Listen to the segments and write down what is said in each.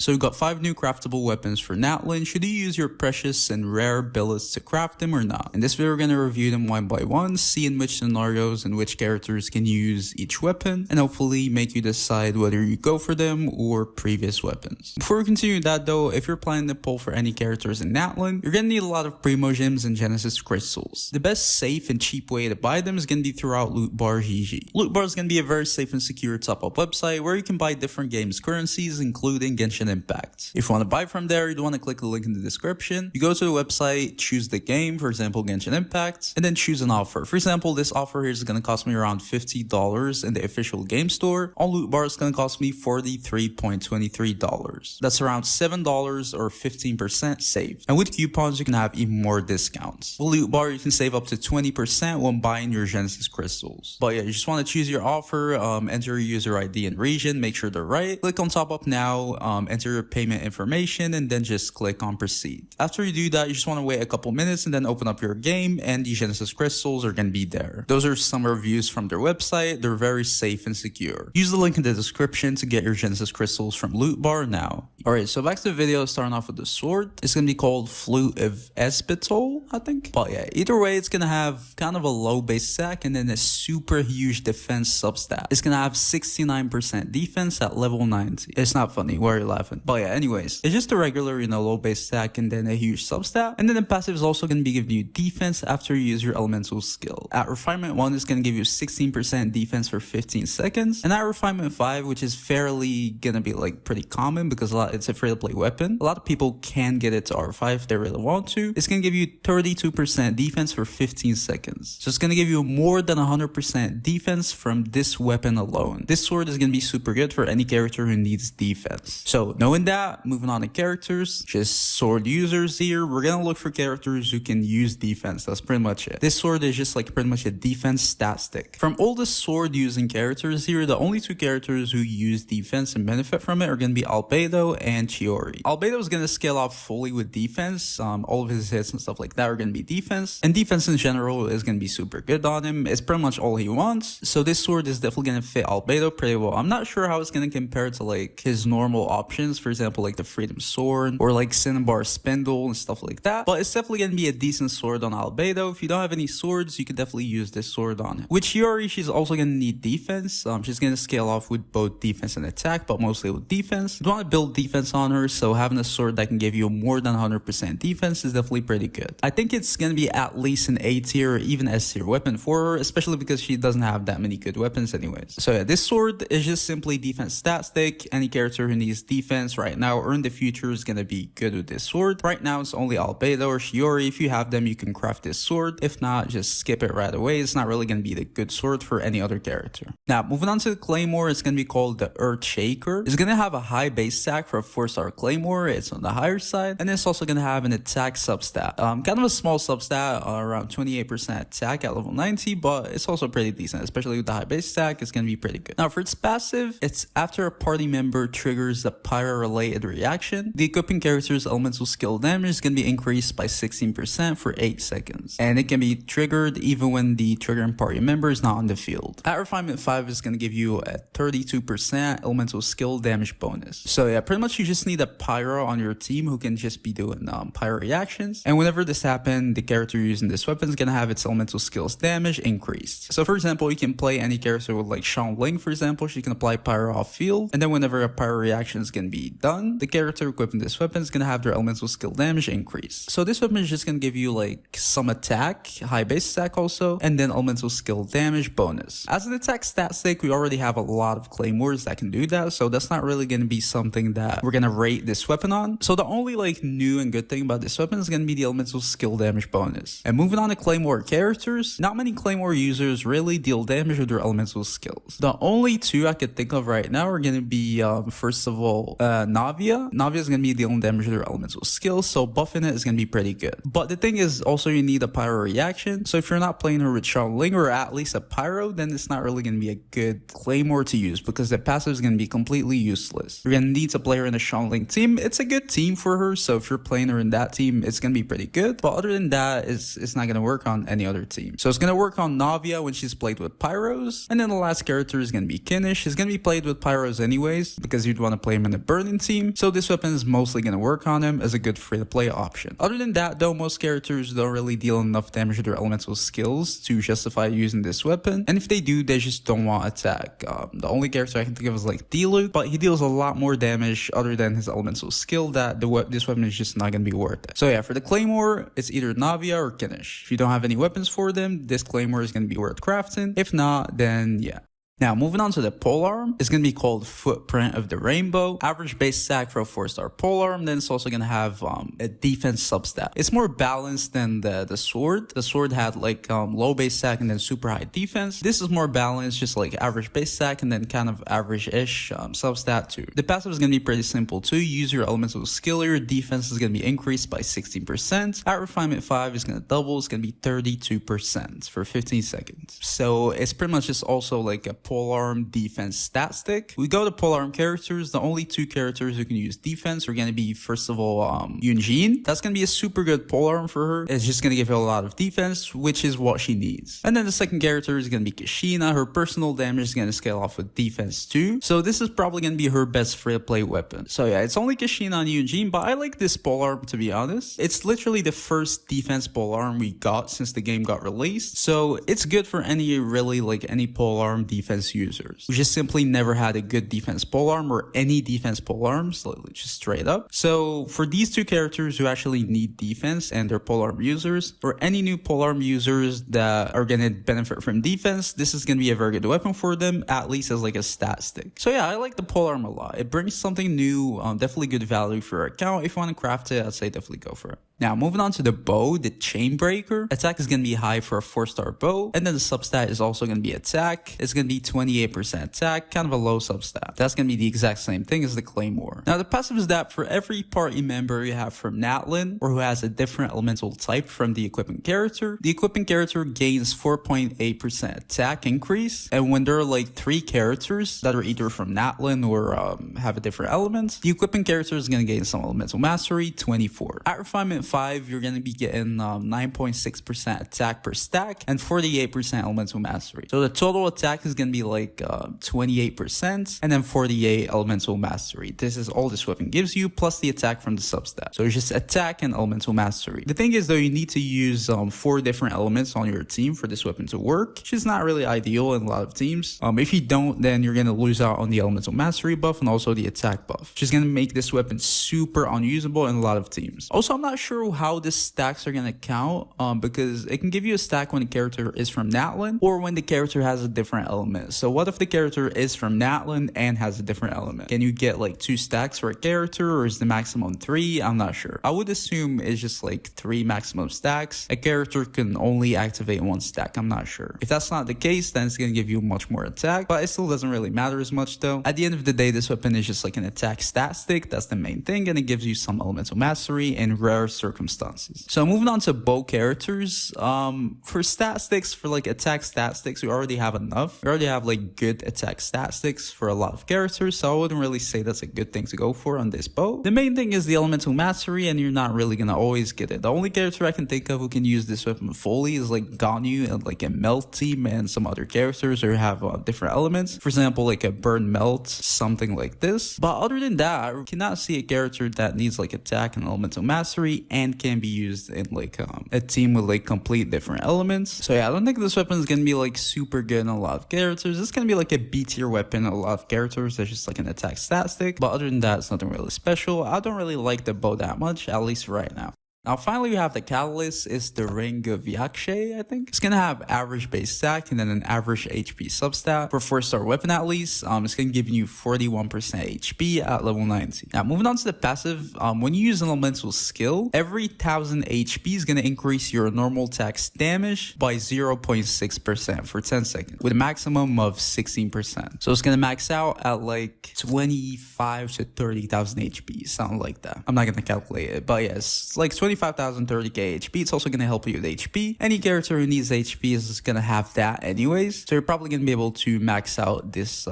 So you got 5 new craftable weapons for Natlan. Should you use your precious and rare billets to craft them or not? In this video, we're going to review them one by one, see in which scenarios and which characters can use each weapon, and hopefully make you decide whether you go for them or previous weapons. Before we continue that though, if you're planning to pull for any characters in Natlan, you're going to need a lot of Primo Gems and Genesis Crystals. The best safe and cheap way to buy them is going to be throughout Lootbar GG. Lootbar is going to be a very safe and secure top-up website where you can buy different games currencies, including Genshin Impact. If you want to buy from there, you'd want to click the link in the description. You go to the website, choose the game, for example Genshin Impact, and then choose an offer. For example, this offer here is going to cost me around $50 in the official game store. On Lootbar, it's going to cost me $43.23. That's around $7 or 15% saved. And with coupons, you can have even more discounts. With Lootbar, you can save up to 20% when buying your Genesis Crystals. But yeah, you just want to choose your offer, enter your user ID and region, make sure they're right. Click on top up now, enter your payment information, and then just click on proceed. After you do that, you just want to wait a couple minutes and then open up your game, and the Genesis Crystals are going to be there. Those are some reviews from their website. They're very safe and secure. Use the link in the description to get your Genesis Crystals from Lootbar now. Alright, so back to the video, starting off with the sword. It's going to be called Flute of Ezpital, I think. But yeah, either way, it's going to have kind of a low base stack and then a super huge defense substat. It's going to have 69% defense at level 90. It's not funny, why are you laughing? But yeah, anyways, it's just a regular, low base stack and then a huge substat. And then the passive is also going to be giving you defense after you use your elemental skill. At refinement 1, it's going to give you 16% defense for 15 seconds. And at refinement 5, which is fairly going to be like pretty common because it's a free-to-play weapon. A lot of people can get it to R5 if they really want to. It's going to give you 32% defense for 15 seconds. So it's going to give you more than 100% defense from this weapon alone. This sword is going to be super good for any character who needs defense. So knowing that, moving on to characters, just sword users here, we're going to look for characters who can use defense. That's pretty much it. This sword is just like pretty much a defense stat stick. From all the sword using characters here, the only 2 characters who use defense and benefit from it are going to be Albedo and Chiori. Albedo is going to scale off fully with defense. All of his hits and stuff like that are going to be defense. And defense in general is going to be super good on him. It's pretty much all he wants. So this sword is definitely going to fit Albedo pretty well. I'm not sure how it's going to compare to like his normal options. For example, like the Freedom Sword or like Cinnabar Spindle and stuff like that. But it's definitely going to be a decent sword on Albedo. If you don't have any swords, you could definitely use this sword on him. With Chiori, she's also going to need defense. She's going to scale off with both defense and attack, but mostly with defense. You want to build defense on her, so having a sword that can give you more than 100% defense is definitely pretty good. I think it's going to be at least an A tier or even S tier weapon for her, especially because she doesn't have that many good weapons anyways. So yeah, this sword is just simply defense stat stick. Any character who needs defense right now or in the future is going to be good with this sword. Right now it's only Albedo or Chiori. If you have them, you can craft this sword. If not, just skip it right away. It's not really going to be the good sword for any other character. Now moving on to the claymore, it's going to be called the Earth Shaker. It's going to have a high base stack for a 4-star claymore. It's on the higher side, and it's also going to have an attack substat. Kind of a small substat, around 28% attack at level 90, but it's also pretty decent, especially with the high base stack. It's going to be pretty good. Now for its passive, it's after a party member triggers the pyro-related reaction, the equipping character's elemental skill damage is going to be increased by 16% for 8 seconds, and it can be triggered even when the triggering party member is not on the field. At refinement 5, is going to give you a 32% elemental skill damage bonus. So yeah, pretty much you just need a pyro on your team who can just be doing pyro reactions, and whenever this happens, the character using this weapon is going to have its elemental skills damage increased. So for example, you can play any character with like Ling, for example. She can apply pyro off field, and then whenever a pyro reaction is going to be done, the character equipping this weapon is going to have their elemental skill damage increased. So this weapon is just going to give you like some attack, high base stack also, and then elemental skill damage bonus. As an attack stat stick, we already have a lot of claymores that can do that, so that's not really going to be something that we're going to rate this weapon on. So the only like new and good thing about this weapon is going to be the elemental skill damage bonus. And moving on to claymore characters, not many claymore users really deal damage with their elemental skills. The only 2 I could think of right now are going to be first of all Navia. Navia is going to be dealing damage with her elemental skills, so buffing it is going to be pretty good. But the thing is also you need a pyro reaction, so if you're not playing her with Ling or at least a pyro, then it's not really going to be a good claymore to use because the passive is going to be completely useless. You're going to need to play her in a Ling team. It's a good team for her, so if you're playing her in that team, it's going to be pretty good. But other than that, it's not going to work on any other team. So it's going to work on Navia when she's played with pyros, and then the last character is going to be Kinnish. He's going to be played with pyros anyways because you'd want to play him in a burning team, so this weapon is mostly going to work on him as a good free-to-play option. Other than that though, most characters don't really deal enough damage with their elemental skills to justify using this weapon, and if they do, they just don't want attack. The only character I can think of is like Diluc, but he deals a lot more damage other than his elemental skill that this weapon is just not going to be worth it. So yeah, for the claymore, it's either Navia or Kinish. If you don't have any weapons for them, this claymore is going to be worth crafting. If not, then yeah. Now, moving on to the polearm, it's going to be called Footprint of the Rainbow. Average base stack for a 4-star polearm. Then it's also going to have a defense substat. It's more balanced than the sword. The sword had like low base stack and then super high defense. This is more balanced, just like average base stack and then kind of average-ish substat too. The passive is going to be pretty simple too. Use your elemental skill. Your defense is going to be increased by 16%. At refinement 5, it's going to double. It's going to be 32% for 15 seconds. So it's pretty much just also like a polearm defense stat stick. We go to polearm characters. The only 2 characters who can use defense are going to be, first of all, Yunjin. That's going to be a super good polearm for her. It's just going to give her a lot of defense, which is what she needs. And then the second character is going to be Kashina. Her personal damage is going to scale off with defense too. So this is probably going to be her best free-to-play weapon. So yeah, it's only Kashina and Yunjin, but I like this polearm to be honest. It's literally the first defense polearm we got since the game got released. So it's good for any polearm defense users who just simply never had a good defense polearm or any defense polearms, just straight up. So for these 2 characters who actually need defense and they're polearm users, or any new polearm users that are going to benefit from defense, this is going to be a very good weapon for them, at least as like a stat stick. So yeah, I like the polearm a lot. It brings something new, definitely good value for your account. If you want to craft it, I'd say definitely go for it. Now, moving on to the bow, the Chainbreaker. Attack is going to be high for a 4-star bow. And then the substat is also going to be attack. It's going to be 28% attack, kind of a low substat. That's going to be the exact same thing as the Claymore. Now, the passive is that for every party member you have from Natlan, or who has a different elemental type from the equipping character, the equipping character gains 4.8% attack increase. And when there are like 3 characters that are either from Natlan or have a different element, the equipping character is going to gain some elemental mastery, 24. At refinement 5, you're going to be getting 9.6% attack per stack and 48% elemental mastery. So the total attack is going to be like 28% and then 48 elemental mastery. This is all this weapon gives you, plus the attack from the substat. So it's just attack and elemental mastery. The thing is though, you need to use 4 different elements on your team for this weapon to work, which is not really ideal in a lot of teams. If you don't, then you're going to lose out on the elemental mastery buff and also the attack buff, which is going to make this weapon super unusable in a lot of teams. Also, I'm not sure how the stacks are going to count because it can give you a stack when the character is from Natlan or when the character has a different element. So what if the character is from Natlan and has a different element? Can you get like 2 stacks for a character, or is the maximum 3? I'm not sure. I would assume it's just like 3 maximum stacks. A character can only activate 1 stack. I'm not sure. If that's not the case, then it's going to give you much more attack, but it still doesn't really matter as much though. At the end of the day, this weapon is just like an attack stat stick. That's the main thing, and it gives you some elemental mastery in rare circumstances. So moving on to bow characters, for stat sticks, for like attack stat sticks, we already have enough. We already have like good attack stat sticks for a lot of characters, so I wouldn't really say that's a good thing to go for on this bow. The main thing is the elemental mastery, and you're not really gonna always get it. The only character I can think of who can use this weapon fully is like Ganyu and like a melt team and some other characters who have different elements. For example, like a burn melt, something like this. But other than that, I cannot see a character that needs like attack and elemental mastery and can be used in like a team with like complete different elements. So yeah, I don't think this weapon is gonna be like super good in a lot of characters. It's gonna be like a B tier weapon in a lot of characters. That's just like an attack stat stick. But other than that, it's nothing really special. I don't really like the bow that much, at least right now. Now, finally, we have the catalyst. It's the Ring of Yaxche, I think. It's going to have average base stack and then an average HP substat. For 4-star weapon, at least, it's going to give you 41% HP at level 90. Now, moving on to the passive, when you use an elemental skill, every 1000 HP is going to increase your normal attack's damage by 0.6% for 10 seconds, with a maximum of 16%. So it's going to max out at like 25 to 30,000 HP, something like that. I'm not going to calculate it, but yes, like 25 25,000 30k HP. It's also going to help you with HP. Any character who needs HP is going to have that anyways. So you're probably going to be able to max out this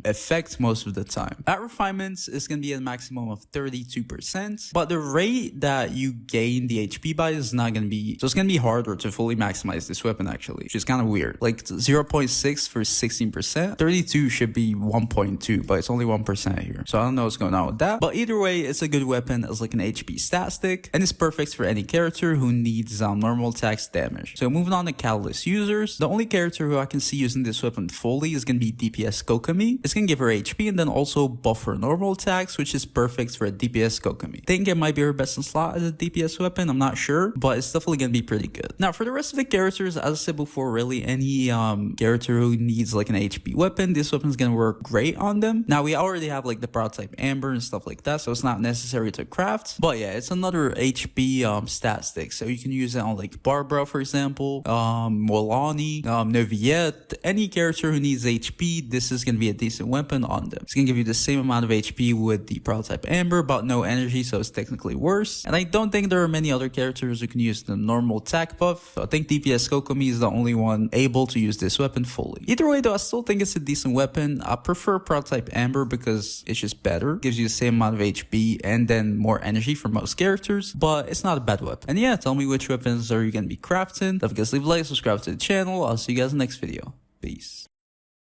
effect most of the time. At refinements is going to be a maximum of 32%, but the rate that you gain the HP by is not going to be, so it's going to be harder to fully maximize this weapon actually, which is kind of weird. Like 0.6 for 16%, 32 should be 1.2, but it's only 1% here. So I don't know what's going on with that, but either way, it's a good weapon as like an HP stat stick, and it's perfect for any character who needs normal attacks damage. So moving on to Catalyst users, the only character who I can see using this weapon fully is going to be DPS Kokomi. It's going to give her HP and then also buff her normal attacks, which is perfect for a DPS Kokomi. Think it might be her best in slot as a DPS weapon, I'm not sure, but it's definitely going to be pretty good. Now for the rest of the characters, as I said before, really any character who needs like an HP weapon, this weapon is going to work great on them. Now we already have like the prototype Amber and stuff like that, so it's not necessary to craft, but yeah, it's another HP stat stick, so you can use it on like Barbara, for example, Molani, Neviette, any character who needs HP, this is going to be a decent weapon on them. It's going to give you the same amount of HP with the prototype Amber, but no energy, so it's technically worse. And I don't think there are many other characters who can use the normal attack buff. So I think DPS Kokomi is the only one able to use this weapon fully. Either way though, I still think it's a decent weapon. I prefer prototype Amber because it's just better, gives you the same amount of HP and then more energy for most characters, but it's not a bad weapon. And yeah, tell me which weapons are you going to be crafting. Don't forget to leave a like, subscribe to the channel. I'll see you guys in the next video. Peace.